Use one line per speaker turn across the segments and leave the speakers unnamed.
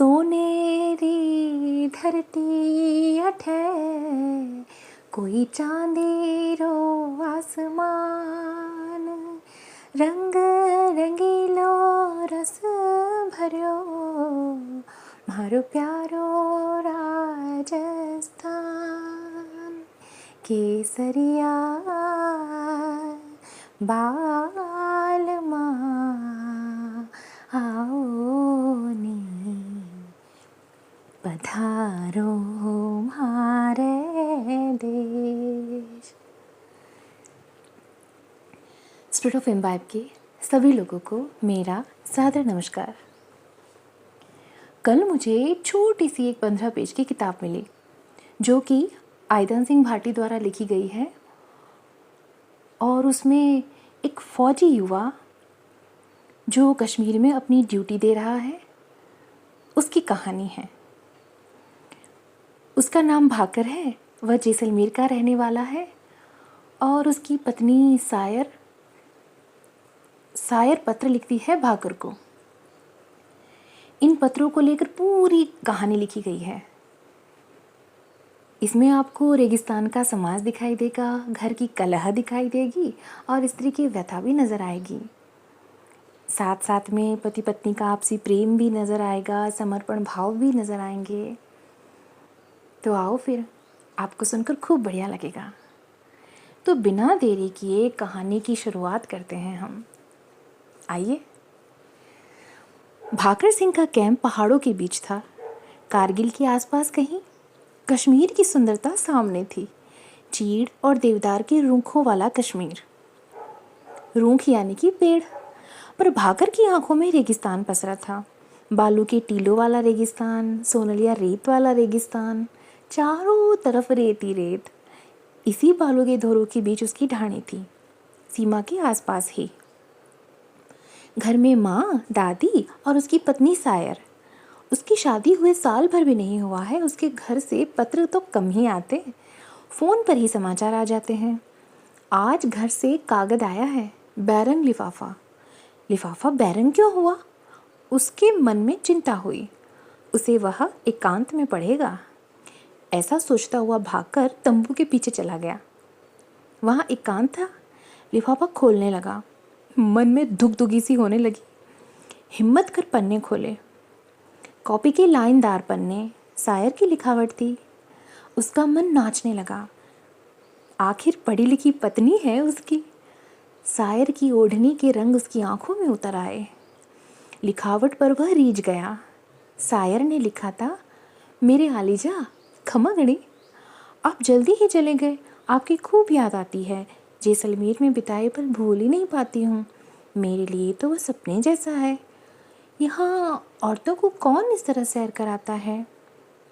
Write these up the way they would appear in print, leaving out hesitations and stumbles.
सोनेरी धरती अठे कोई चांदीरो आसमान, रंग रंगीलो रस भर्यो मारो प्यारो राजस्थान। केसरिया बालमा आओ नी पधारो मारे देश। स्पिरिट ऑफ इम्बाइब के सभी लोगों को मेरा सादर नमस्कार। कल मुझे छोटी सी एक 15 पेज की किताब मिली जो कि आइदन सिंह भाटी द्वारा लिखी गई है और उसमें एक फौजी युवा जो कश्मीर में अपनी ड्यूटी दे रहा है उसकी कहानी है। उसका नाम भाकर है, वह जैसलमेर का रहने वाला है और उसकी पत्नी सायर पत्र लिखती है भाकर को। इन पत्रों को लेकर पूरी कहानी लिखी गई है। इसमें आपको रेगिस्तान का समाज दिखाई देगा, घर की कलह दिखाई देगी और स्त्री की व्यथा भी नजर आएगी। साथ साथ में पति पत्नी का आपसी प्रेम भी नजर आएगा, समर्पण भाव भी नजर आएंगे। तो आओ फिर, आपको सुनकर खूब बढ़िया लगेगा। तो बिना देरी किए कहानी की शुरुआत करते हैं हम। आइए। भाकर सिंह का कैंप पहाड़ों के बीच था, कारगिल के आसपास कहीं। कश्मीर की सुंदरता सामने थी, चीड़ और देवदार के रूखों वाला कश्मीर। रूख यानी कि पेड़, पर भाकर की आंखों में रेगिस्तान पसरा था। बालू के टीलों वाला रेगिस्तान, सोनलिया रेत वाला रेगिस्तान, चारों तरफ रेत ही रेत। इसी बालू के धोरों के बीच उसकी ढाणी थी, सीमा के आसपास ही। घर में माँ, दादी और उसकी पत्नी सायर। उसकी शादी हुए साल भर भी नहीं हुआ है। उसके घर से पत्र तो कम ही आते, फ़ोन पर ही समाचार आ जाते हैं। आज घर से कागज़ आया है, बैरंग लिफाफा। लिफाफा बैरंग क्यों हुआ? उसके मन में चिंता हुई। उसे वह एकांत में पढ़ेगा। ऐसा सोचता हुआ भागकर तंबू के पीछे चला गया। वहाँ एकांत था। लिफाफा खोलने लगा। मन में दुगदुगी सी होने लगी। हिम्मत कर पन्ने खोले। कॉपी के लाइनदार पन्ने, शायर की लिखावट थी। उसका मन नाचने लगा। आखिर पढ़ी लिखी पत्नी है उसकी। शायर की ओढ़नी के रंग उसकी आंखों में उतर आए। लिखावट पर वह रीझ गया। शायर ने लिखा था, मेरे आलीजा खमगणी, आप जल्दी ही चले गए। आपकी खूब याद आती है। जैसलमेर में बिताए पल भूल ही नहीं पाती हूँ। मेरे लिए तो वह सपने जैसा है। यहाँ औरतों को कौन इस तरह सैर कराता है?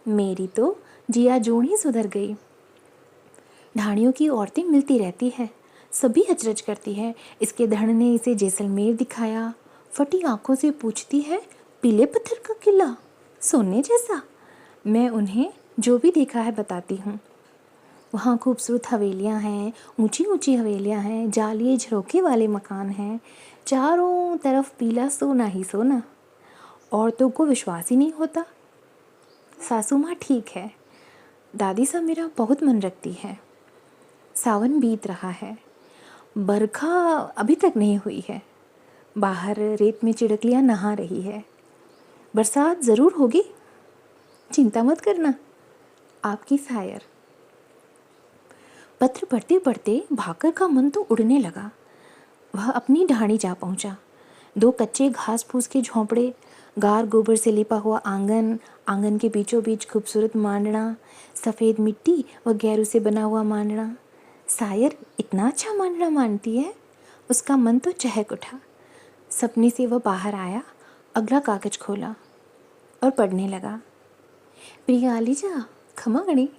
मेरी तो जिया जून ही सुधर गई। ढाणियों की औरतें मिलती रहती है, सभी अचरज करती है। इसके धड़ ने इसे जैसलमेर दिखाया। फटी आंखों से पूछती है, पीले पत्थर का किला, सोने जैसा? मैं उन्हें जो भी देखा है बताती हूँ। वहाँ खूबसूरत हवेलियाँ हैं, ऊंची ऊंची हवेलियाँ हैं, जालिये झरोखे वाले मकान हैं, चारों तरफ पीला सोना ही सोना। औरतों को विश्वास ही नहीं होता। सासू माँ ठीक है, दादी सा मेरा बहुत मन रखती है। सावन बीत रहा है, बरखा अभी तक नहीं हुई है। बाहर रेत में चिड़कलियाँ नहा रही है। बरसात ज़रूर होगी, चिंता मत करना, आपकी सायर। पत्र पढ़ते पढ़ते भाकर का मन तो उड़ने लगा। वह अपनी ढाणी जा पहुंचा। 2 कच्चे घास फूस के झोंपड़े, गार गोबर से लिपा हुआ आंगन, आंगन के बीचों बीच खूबसूरत मांडना, सफ़ेद मिट्टी व गैरू से बना हुआ मांडना। सायर इतना अच्छा मांडना मानती है। उसका मन तो चहक उठा। सपने से वह बाहर आया, अगला कागज खोला और पढ़ने लगा। प्रिय आलीजा खमगणी,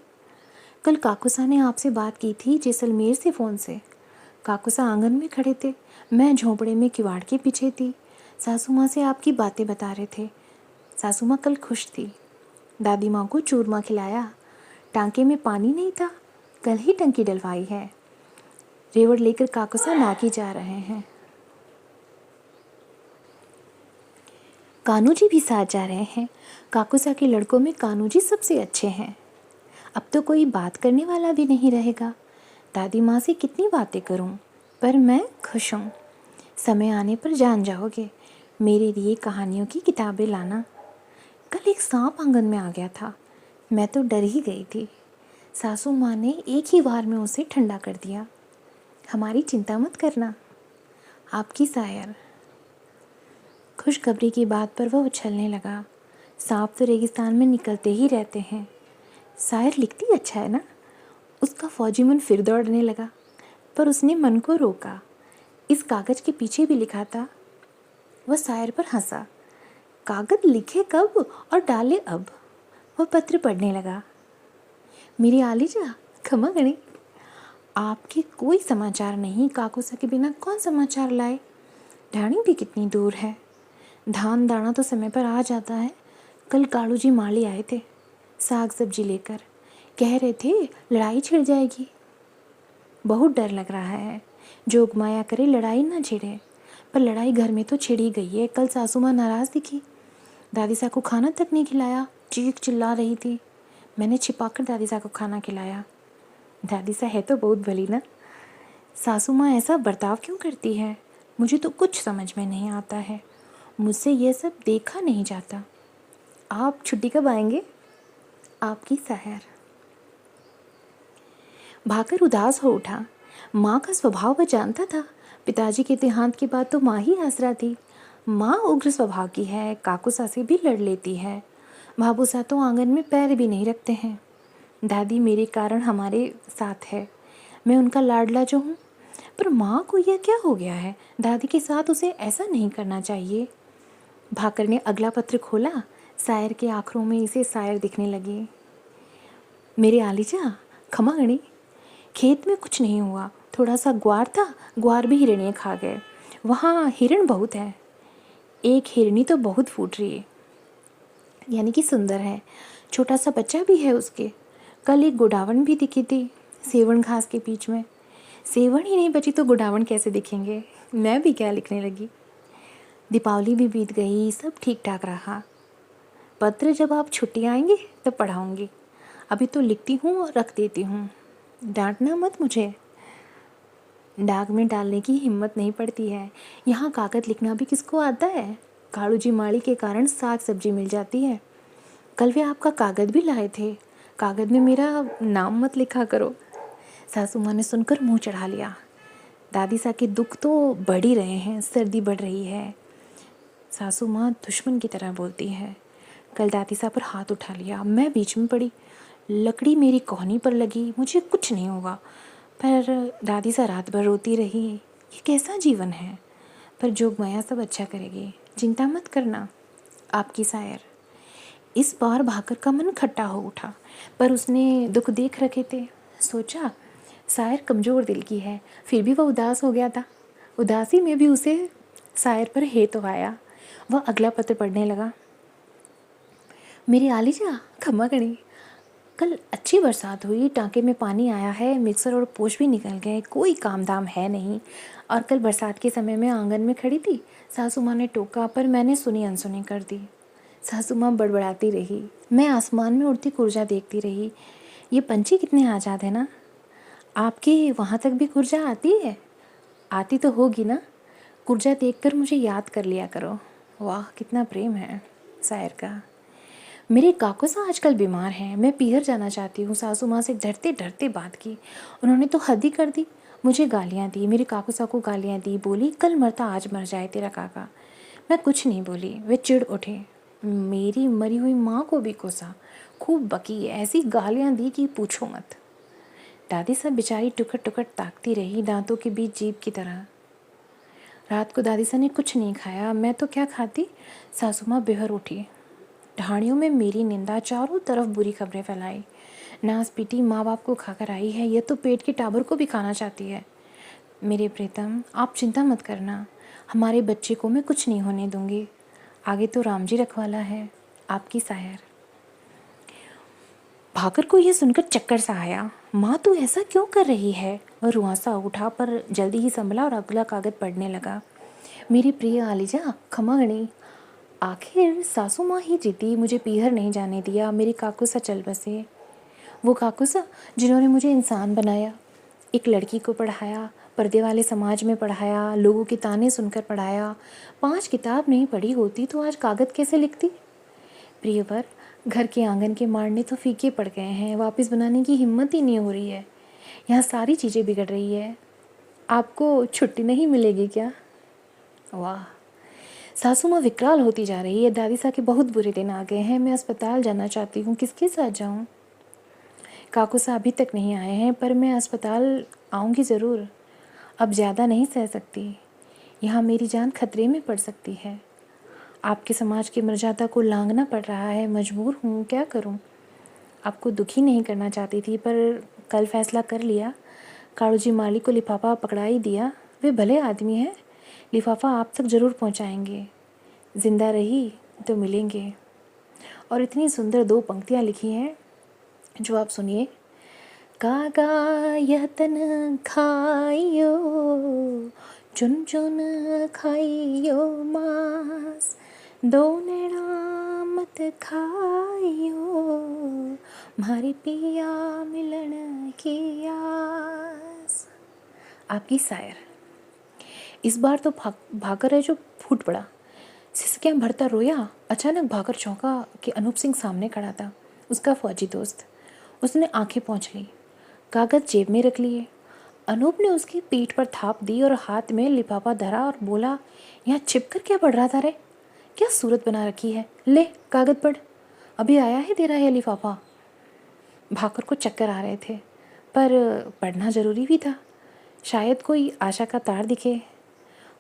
कल काकुसा ने आपसे बात की थी जैसलमेर से फ़ोन से। काकुसा आंगन में खड़े थे, मैं झोंपड़े में किवाड़ के पीछे थी। सासू माँ से आपकी बातें बता रहे थे। सासू माँ कल खुश थी। दादी माँ को चूरमा खिलाया। टांके में पानी नहीं था, कल ही टंकी डलवाई है। रेवड़ लेकर काकुसा नाकी जा रहे हैं। कान्हू जी भी साथ जा रहे हैं। काकुसा के लड़कों में कान्हू जी सबसे अच्छे हैं। अब तो कोई बात करने वाला भी नहीं रहेगा। दादी माँ से कितनी बातें करूँ, पर मैं खुश हूँ। समय आने पर जान जाओगे। मेरे लिए कहानियों की किताबें लाना। कल एक सांप आंगन में आ गया था। मैं तो डर ही गई थी। सासू माँ ने एक ही बार में उसे ठंडा कर दिया। हमारी चिंता मत करना, आपकी सायर। खुशखबरी की बात पर वह उछलने लगा। सांप तो रेगिस्तान में निकलते ही रहते हैं। शायर लिखती अच्छा है ना। उसका फौजी मन फिर दौड़ने लगा, पर उसने मन को रोका। इस कागज के पीछे भी लिखा था। वह शायर पर हंसा। कागज लिखे कब और डाले अब। वह पत्र पढ़ने लगा। मेरी आलिजा, क्षमा करें, आपके कोई समाचार नहीं। काकुसा के बिना कौन समाचार लाए। ढाणी भी कितनी दूर है। धान दाना तो समय पर आ जाता है। कल कालू जी माली आए थे साग सब्जी लेकर। कह रहे थे लड़ाई छिड़ जाएगी। बहुत डर लग रहा है। जोग माया करे लड़ाई ना छिड़े, पर लड़ाई घर में तो छिड़ ही गई है। कल सासू माँ नाराज़ दिखी। दादी सा को खाना तक नहीं खिलाया, चीख चिल्ला रही थी। मैंने छिपाकर दादी सा को खाना खिलाया। दादी सा है तो बहुत भली ना। सासू माँ ऐसा बर्ताव क्यों करती है, मुझे तो कुछ समझ में नहीं आता है। मुझसे ये सब देखा नहीं जाता। आप छुट्टी कब आएंगे? आपकी सहर। भाकर उदास हो उठा। माँ का स्वभाव वह जानता था। पिताजी के देहांत के बाद तो माँ ही आसरा थी। माँ उग्र स्वभाव की है, काकुसा से भी लड़ लेती है। भाबूसा तो आंगन में पैर भी नहीं रखते हैं। दादी मेरे कारण हमारे साथ है। मैं उनका लाडला जो हूँ, पर माँ को यह क्या हो गया है। दादी के साथ उसे ऐसा नहीं करना चाहिए। भाकर ने अगला पत्र खोला। शायर के आखिरों में इसे शायर दिखने लगी। मेरे आलिजा, खमा गणी, खेत में कुछ नहीं हुआ। थोड़ा सा ग्वार था, ग्वार भी हिरनियाँ खा गए। वहाँ हिरण बहुत है। एक हिरनी तो बहुत फूट रही है, यानी कि सुंदर है। छोटा सा बच्चा भी है उसके। कल एक गुडावन भी दिखी थी सेवन घास के बीच में। सेवन ही नहीं बची तो गुडावन कैसे दिखेंगे। मैं भी क्या लिखने लगी। दीपावली भी बीत गई, सब ठीक ठाक रहा। पत्र जब आप छुट्टी आएंगे तब पढ़ाऊँगी। अभी तो लिखती हूँ और रख देती हूँ। डांटना मत मुझे। डाक में डालने की हिम्मत नहीं पड़ती है। यहाँ कागज लिखना भी किसको आता है। कालू जी माड़ी के कारण साग सब्जी मिल जाती है। कल वे आपका कागज भी लाए थे। कागज में मेरा नाम मत लिखा करो। सासू माँ ने सुनकर मुंह चढ़ा लिया। दादी सा के दुख तो बढ़ ही रहे हैं, सर्दी बढ़ रही है। सासू माँ दुश्मन की तरह बोलती है। कल दादी सा पर हाथ उठा लिया। मैं बीच में पड़ी। लकड़ी मेरी कोहनी पर लगी। मुझे कुछ नहीं होगा, पर दादी सा रात भर रोती रही। ये कैसा जीवन है। पर जोग माया सब अच्छा करेगी, चिंता मत करना, आपकी शायर। इस बार भाकर का मन खट्टा हो उठा, पर उसने दुख देख रखे थे। सोचा शायर कमज़ोर दिल की है, फिर भी वह उदास हो गया था। उदासी में भी उसे शायर पर हेत तो आया। वह अगला पत्र पढ़ने लगा। मेरी आलिजा, खम्मा गणी, कल अच्छी बरसात हुई। टाँके में पानी आया है। मिक्सर और पोछ भी निकल गए। कोई काम धाम है नहीं। और कल बरसात के समय में आंगन में खड़ी थी। सासू माँ ने टोका, पर मैंने सुनी अनसुनी कर दी। सासू माँ बड़बड़ाती रही। मैं आसमान में उड़ती कुर्जा देखती रही। ये पंछी कितने आज़ाद है ना। आपके वहाँ तक भी कुर्जा आती है? आती तो होगी ना। कुर्जा देखकर मुझे याद कर लिया करो। वाह, कितना प्रेम है शायर का। मेरे काकुसा आजकल बीमार हैं। मैं पीहर जाना चाहती हूँ। सासू माँ से डरते डरते बात की। उन्होंने तो हद ही कर दी। मुझे गालियाँ दी, मेरे काकुसा को गालियाँ दी। बोली कल मरता आज मर जाए तेरा काका। मैं कुछ नहीं बोली। वे चिढ़ उठे। मेरी मरी हुई माँ को भी कोसा, खूब बकी। ऐसी गालियाँ दी कि पूछो मत। दादी सब बेचारी टुकट टुकट ताकती रही, दांतों के बीच जीभ की तरह। रात को दादी सा ने कुछ नहीं खाया। मैं तो क्या खाती। सासू माँ बेहर उठी। ढाणियों में मेरी निंदा, चारों तरफ बुरी खबरें फैलाई। नास पीटी माँ बाप को खाकर आई है, यह तो पेट के टाबर को भी खाना चाहती है। मेरे प्रीतम, आप चिंता मत करना। हमारे बच्चे को मैं कुछ नहीं होने दूंगी। आगे तो राम जी रखवाला है, आपकी शायर। भाकर को यह सुनकर चक्कर सा आया। माँ तू ऐसा क्यों कर रही है। वह रुआंसा उठा, पर जल्दी ही संभला और अगला कागज पढ़ने लगा। मेरी प्रिय आलिजा, खमा गणी, आखिर सासू माँ ही जीती, मुझे पीहर नहीं जाने दिया। मेरी काकूसा चल बसे, वो काकूसा जिन्होंने मुझे इंसान बनाया, एक लड़की को पढ़ाया, पर्दे वाले समाज में पढ़ाया, लोगों के ताने सुनकर पढ़ाया। 5 किताब नहीं पढ़ी होती तो आज कागज़ कैसे लिखती। प्रियवर, घर के आंगन के मारने तो फीके पड़ गए हैं, वापस बनाने की हिम्मत ही नहीं हो रही है। यहाँ सारी चीज़ें बिगड़ रही है। आपको छुट्टी नहीं मिलेगी क्या? वाह, सासू माँ विकराल होती जा रही है। दादी सा के बहुत बुरे दिन आ गए हैं, मैं अस्पताल जाना चाहती हूँ, किसके साथ जाऊँ? काकू सा अभी तक नहीं आए हैं, पर मैं अस्पताल आऊँगी ज़रूर। अब ज़्यादा नहीं सह सकती, यहाँ मेरी जान खतरे में पड़ सकती है। आपके समाज की मर्यादा को लांघना पड़ रहा है, मजबूर हूँ, क्या करूँ? आपको दुखी नहीं करना चाहती थी, पर कल फैसला कर लिया। कालू जी माली को लिफाफा पकड़ा ही दिया। वे भले आदमी हैं, लिफाफा आप तक ज़रूर पहुँचाएंगे। जिंदा रही तो मिलेंगे। और इतनी सुंदर 2 पंक्तियाँ लिखी हैं जो आप सुनिए। कागा यह तन खाइयो, चुन चुन खाइयो मांस, दो नैना मत खाइयो, मारी पिया मिलन की आस। आपकी शायर। इस बार तो भाकर है जो फूट पड़ा। सिसकियाँ भरता रोया। अचानक भाकर चौंका कि अनूप सिंह सामने खड़ा था, उसका फौजी दोस्त। उसने आंखें पोंछ ली, कागज़ जेब में रख लिए। अनूप ने उसकी पीठ पर थाप दी और हाथ में लिफाफा धरा और बोला, यहाँ छिप कर क्या पढ़ रहा था रे? क्या सूरत बना रखी है? ले कागज़ पढ़, अभी आया है तेरा यह लिफाफा। भाकर को चक्कर आ रहे थे, पर पढ़ना ज़रूरी भी था। शायद कोई आशा का तार दिखे।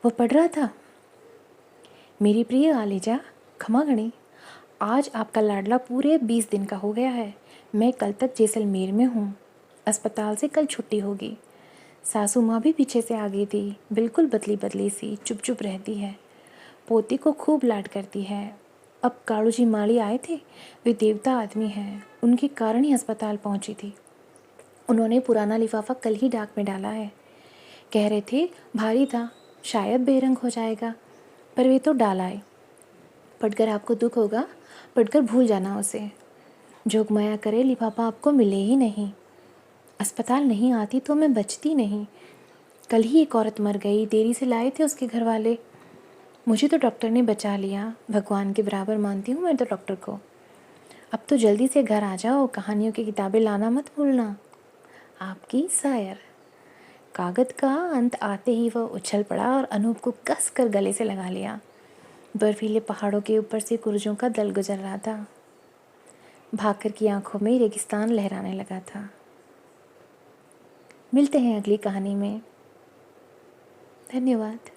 वो पढ़ रहा था। मेरी प्रिय आलिजा, क्षमा गणी, आज आपका लाडला पूरे 20 दिन का हो गया है। मैं कल तक जैसलमेर में हूँ। अस्पताल से कल छुट्टी होगी। सासू माँ भी पीछे से आ गई थी, बिल्कुल बदली बदली सी, चुप चुप रहती है। पोती को खूब लाड करती है। अब कालू जी माली आए थे, वे देवता आदमी हैं, उनके कारण ही अस्पताल पहुँची थी। उन्होंने पुराना लिफाफा कल ही डाक में डाला है। कह रहे थे भारी था, शायद बेरंग हो जाएगा, पर वे तो डाल आए। पढ़कर आपको दुख होगा, पढ़कर भूल जाना उसे। जोगमाया करे लिफाफा आपको मिले ही नहीं। अस्पताल नहीं आती तो मैं बचती नहीं। कल ही एक औरत मर गई, देरी से लाए थे उसके घर वाले। मुझे तो डॉक्टर ने बचा लिया, भगवान के बराबर मानती हूँ मैं तो डॉक्टर को। अब तो जल्दी से घर आ जाओ, कहानियों की किताबें लाना मत भूलना। आपकी शायर। कागज़ का अंत आते ही वह उछल पड़ा और अनूप को कस कर गले से लगा लिया। बर्फीले पहाड़ों के ऊपर से कुर्जों का दल गुजर रहा था। भाकर की आंखों में रेगिस्तान लहराने लगा था। मिलते हैं अगली कहानी में। धन्यवाद।